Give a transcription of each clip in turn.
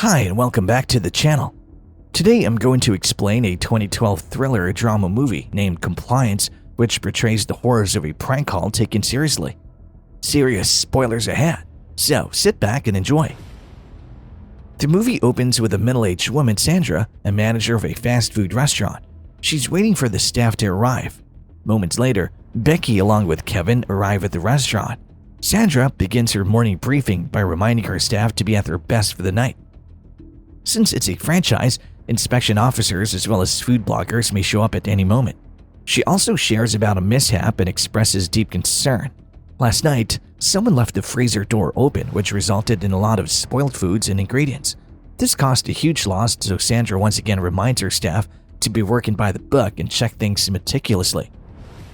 Hi and welcome back to the channel. Today I'm going to explain a 2012 thriller drama movie named Compliance, which portrays the horrors of a prank call taken seriously. Serious spoilers ahead, so sit back and enjoy. The movie opens with a middle-aged woman, Sandra, a manager of a fast food restaurant. She's waiting for the staff to arrive. Moments later, Becky along with Kevin arrive at the restaurant. Sandra begins her morning briefing by reminding her staff to be at their best for the night. Since it's a franchise, inspection officers as well as food bloggers may show up at any moment. She also shares about a mishap and expresses deep concern. Last night, someone left the freezer door open, which resulted in a lot of spoiled foods and ingredients. This caused a huge loss, so Sandra once again reminds her staff to be working by the book and check things meticulously.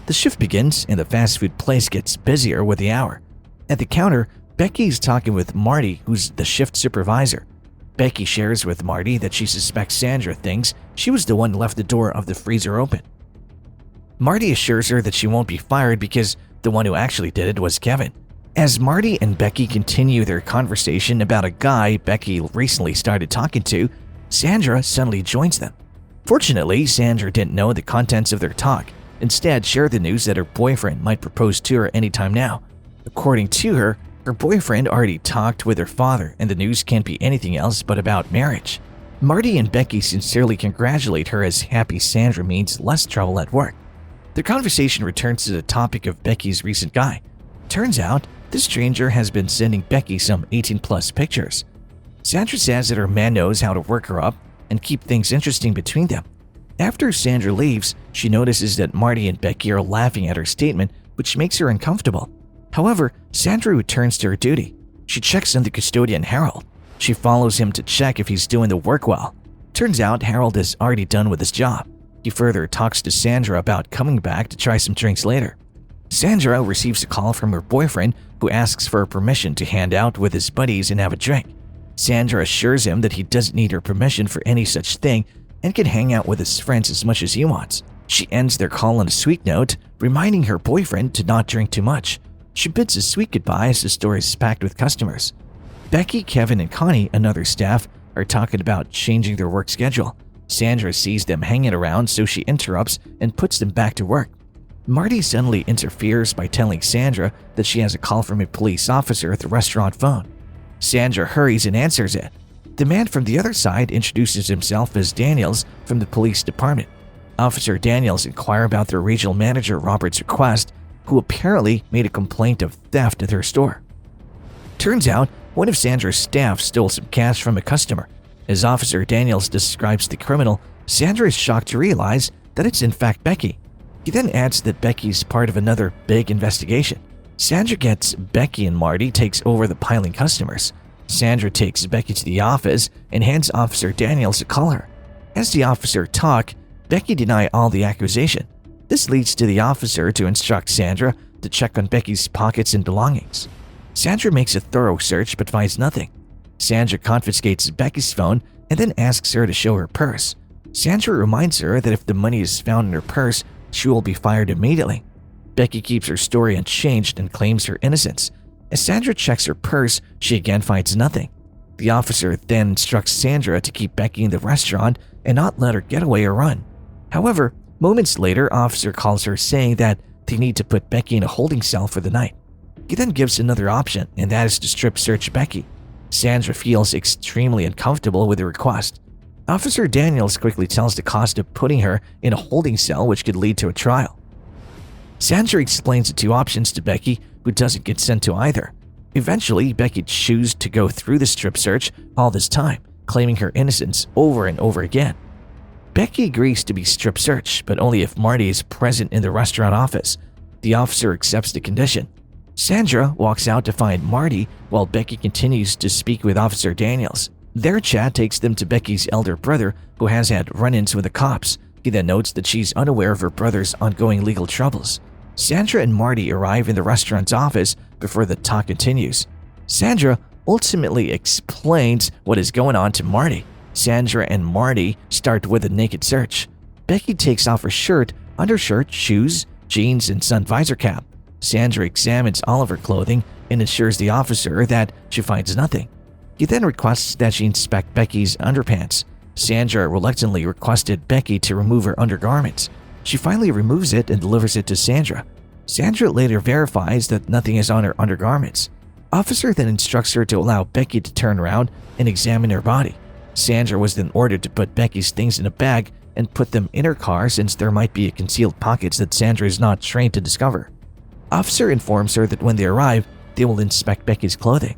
The shift begins and the fast food place gets busier with the hour. At the counter, Becky is talking with Marty, who's the shift supervisor. Becky shares with Marty that she suspects Sandra thinks she was the one who left the door of the freezer open. Marty assures her that she won't be fired because the one who actually did it was Kevin. As Marty and Becky continue their conversation about a guy Becky recently started talking to, Sandra suddenly joins them. Fortunately, Sandra didn't know the contents of their talk, instead shared the news that her boyfriend might propose to her anytime now. According to her boyfriend already talked with her father and the news can't be anything else but about marriage. Marty and Becky sincerely congratulate her as happy Sandra means less trouble at work. The conversation returns to the topic of Becky's recent guy. Turns out, this stranger has been sending Becky some 18+ pictures. Sandra says that her man knows how to work her up and keep things interesting between them. After Sandra leaves, she notices that Marty and Becky are laughing at her statement, which makes her uncomfortable. However, Sandra returns to her duty. She checks on the custodian Harold. She follows him to check if he's doing the work well. Turns out Harold is already done with his job. He further talks to Sandra about coming back to try some drinks later. Sandra receives a call from her boyfriend who asks for permission to hand out with his buddies and have a drink. Sandra assures him that he doesn't need her permission for any such thing and can hang out with his friends as much as he wants. She ends their call on a sweet note, reminding her boyfriend to not drink too much. She bids a sweet goodbye as the store is packed with customers. Becky, Kevin, and Connie, another staff, are talking about changing their work schedule. Sandra sees them hanging around, so she interrupts and puts them back to work. Marty suddenly interferes by telling Sandra that she has a call from a police officer at the restaurant phone. Sandra hurries and answers it. The man from the other side introduces himself as Daniels from the police department. Officer Daniels inquires about their regional manager Robert's request, who apparently made a complaint of theft at her store. Turns out, one of Sandra's staff stole some cash from a customer. As Officer Daniels describes the criminal, Sandra is shocked to realize that it's in fact Becky. He then adds that Becky's part of another big investigation. Sandra gets Becky and Marty takes over the piling customers. Sandra takes Becky to the office and hands Officer Daniels a call her. As the officer talk, Becky denies all the accusation. This leads to the officer to instruct Sandra to check on Becky's pockets and belongings. Sandra makes a thorough search but finds nothing. Sandra confiscates Becky's phone and then asks her to show her purse. Sandra reminds her that if the money is found in her purse, she will be fired immediately. Becky keeps her story unchanged and claims her innocence. As Sandra checks her purse, she again finds nothing. The officer then instructs Sandra to keep Becky in the restaurant and not let her get away or run. However, moments later, officer calls her saying that they need to put Becky in a holding cell for the night. He then gives another option, and that is to strip search Becky. Sandra feels extremely uncomfortable with the request. Officer Daniels quickly tells the cost of putting her in a holding cell, which could lead to a trial. Sandra explains the two options to Becky, who doesn't consent to either. Eventually, Becky chooses to go through the strip search all this time, claiming her innocence over and over again. Becky agrees to be strip searched, but only if Marty is present in the restaurant office. The officer accepts the condition. Sandra walks out to find Marty while Becky continues to speak with Officer Daniels. Their chat takes them to Becky's elder brother, who has had run-ins with the cops. He then notes that she's unaware of her brother's ongoing legal troubles. Sandra and Marty arrive in the restaurant's office before the talk continues. Sandra ultimately explains what is going on to Marty. Sandra and Marty start with a naked search. Becky takes off her shirt, undershirt, shoes, jeans, and sun visor cap. Sandra examines all of her clothing and assures the officer that she finds nothing. He then requests that she inspect Becky's underpants. Sandra reluctantly requested Becky to remove her undergarments. She finally removes it and delivers it to Sandra. Sandra later verifies that nothing is on her undergarments. Officer then instructs her to allow Becky to turn around and examine her body. Sandra was then ordered to put Becky's things in a bag and put them in her car since there might be concealed pockets that Sandra is not trained to discover. Officer informs her that when they arrive, they will inspect Becky's clothing.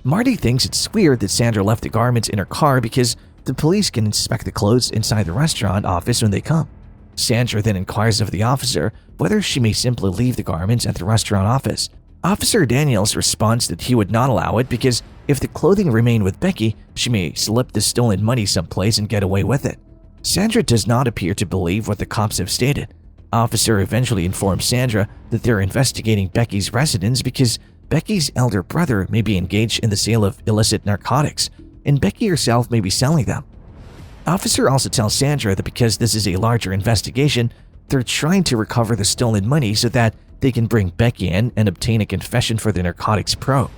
Marty thinks it's weird that Sandra left the garments in her car because the police can inspect the clothes inside the restaurant office when they come. Sandra then inquires of the officer whether she may simply leave the garments at the restaurant office. Officer Daniels responds that he would not allow it because if the clothing remained with Becky, she may slip the stolen money someplace and get away with it. Sandra does not appear to believe what the cops have stated. Officer eventually informs Sandra that they're investigating Becky's residence because Becky's elder brother may be engaged in the sale of illicit narcotics, and Becky herself may be selling them. Officer also tells Sandra that because this is a larger investigation, they're trying to recover the stolen money so that they can bring Becky in and obtain a confession for the narcotics probe.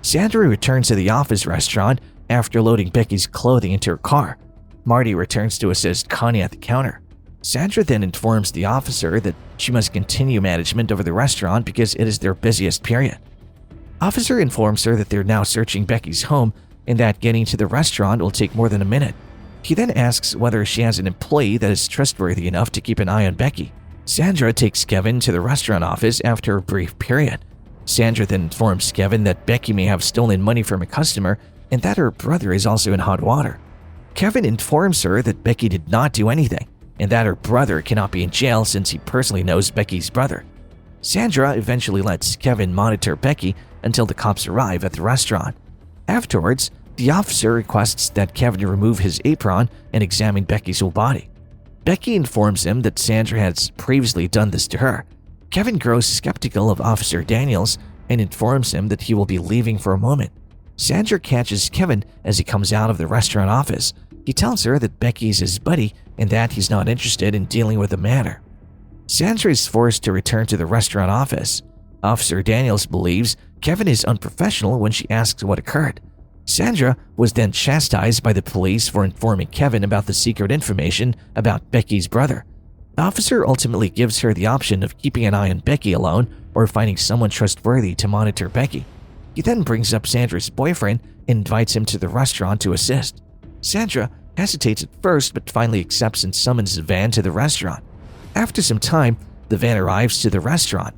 Sandra returns to the office restaurant after loading Becky's clothing into her car. Marty returns to assist Connie at the counter. Sandra then informs the officer that she must continue management over the restaurant because it is their busiest period. Officer informs her that they're now searching Becky's home and that getting to the restaurant will take more than a minute. He then asks whether she has an employee that is trustworthy enough to keep an eye on Becky. Sandra takes Kevin to the restaurant office after a brief period. Sandra then informs Kevin that Becky may have stolen money from a customer and that her brother is also in hot water. Kevin informs her that Becky did not do anything and that her brother cannot be in jail since he personally knows Becky's brother. Sandra eventually lets Kevin monitor Becky until the cops arrive at the restaurant. Afterwards, the officer requests that Kevin remove his apron and examine Becky's whole body. Becky informs him that Sandra has previously done this to her. Kevin grows skeptical of Officer Daniels and informs him that he will be leaving for a moment. Sandra catches Kevin as he comes out of the restaurant office. He tells her that Becky is his buddy and that he's not interested in dealing with the matter. Sandra is forced to return to the restaurant office. Officer Daniels believes Kevin is unprofessional when she asks what occurred. Sandra was then chastised by the police for informing Kevin about the secret information about Becky's brother. The officer ultimately gives her the option of keeping an eye on Becky alone or finding someone trustworthy to monitor Becky. He then brings up Sandra's boyfriend and invites him to the restaurant to assist. Sandra hesitates at first but finally accepts and summons the van to the restaurant. After some time, the van arrives to the restaurant.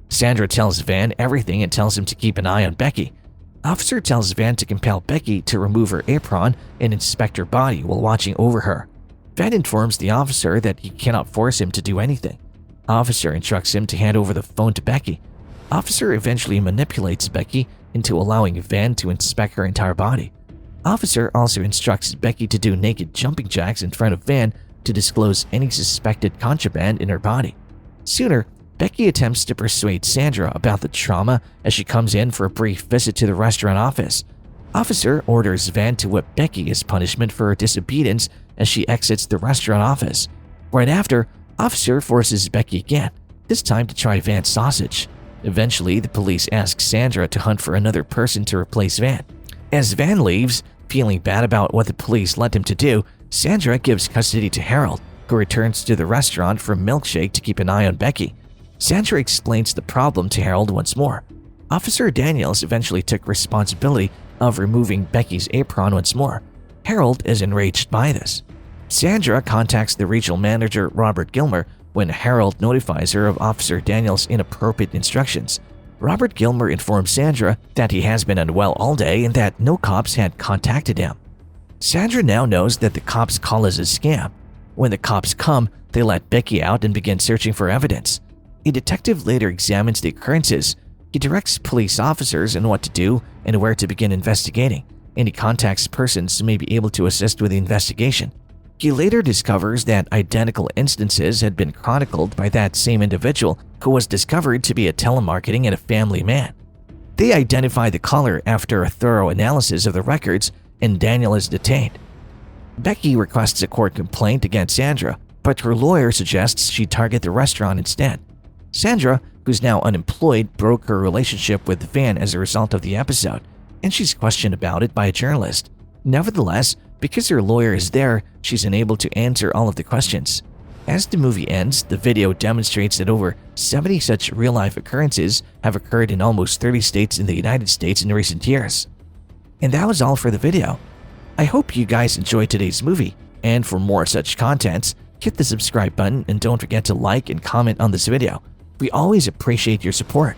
Sandra tells Van everything and tells him to keep an eye on Becky. Officer tells Van to compel Becky to remove her apron and inspect her body while watching over her. Van informs the officer that he cannot force him to do anything. Officer instructs him to hand over the phone to Becky. Officer eventually manipulates Becky into allowing Van to inspect her entire body. Officer also instructs Becky to do naked jumping jacks in front of Van to disclose any suspected contraband in her body. Sooner, Becky attempts to persuade Sandra about the trauma as she comes in for a brief visit to the restaurant office. Officer orders Van to whip Becky as punishment for her disobedience as she exits the restaurant office. Right after, Officer forces Becky again, this time to try Van's sausage. Eventually, the police ask Sandra to hunt for another person to replace Van. As Van leaves, feeling bad about what the police led him to do, Sandra gives custody to Harold, who returns to the restaurant for a milkshake to keep an eye on Becky. Sandra explains the problem to Harold once more. Officer Daniels eventually took responsibility of removing Becky's apron once more. Harold is enraged by this. Sandra contacts the regional manager Robert Gilmer when Harold notifies her of Officer Daniels' inappropriate instructions. Robert Gilmer informs Sandra that he has been unwell all day and that no cops had contacted him. Sandra now knows that the cops' call is a scam. When the cops come, they let Becky out and begin searching for evidence. A detective later examines the occurrences. He directs police officers on what to do and where to begin investigating, and he contacts persons who may be able to assist with the investigation. He later discovers that identical instances had been chronicled by that same individual who was discovered to be a telemarketing and a family man. They identify the caller after a thorough analysis of the records, and Daniel is detained. Becky requests a court complaint against Sandra, but her lawyer suggests she target the restaurant instead. Sandra, who's now unemployed, broke her relationship with Van as a result of the episode, and she's questioned about it by a journalist. Nevertheless, because her lawyer is there, she's unable to answer all of the questions. As the movie ends, the video demonstrates that over 70 such real-life occurrences have occurred in almost 30 states in the United States in recent years. And that was all for the video. I hope you guys enjoyed today's movie, and for more such contents, hit the subscribe button and don't forget to like and comment on this video. We always appreciate your support.